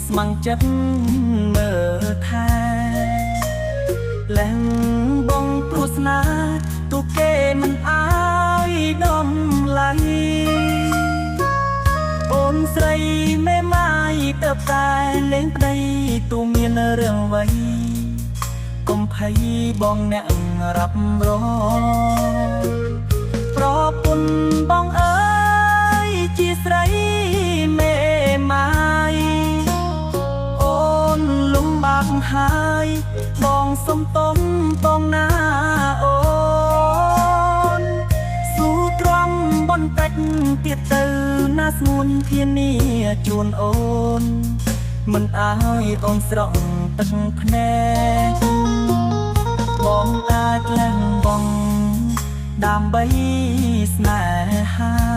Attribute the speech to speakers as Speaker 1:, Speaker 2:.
Speaker 1: ស្ម័គ្រចិត្តមើលថែលែងបងព្រោះស្នាទូគេមិនអាយដំឡៃអូនស្រីមេម៉ាយទៅតែលេងប្តីទូមានរឿងអ្វីកុំភ័យបងអ្នករាប់រងប្រពន្ធបងអើយជាស្រីមេម៉ាយអូនលំបាកហើយបងសុំទុំបងណាអូនស៊ូទ្រាំបន្តិចទៀតទៅណាស្ងួនធានាជូនអូនមិនអើយអូនស្រក់ទឹកភ្នែកបងអាចលះបង់ដើម្បីស្នេហា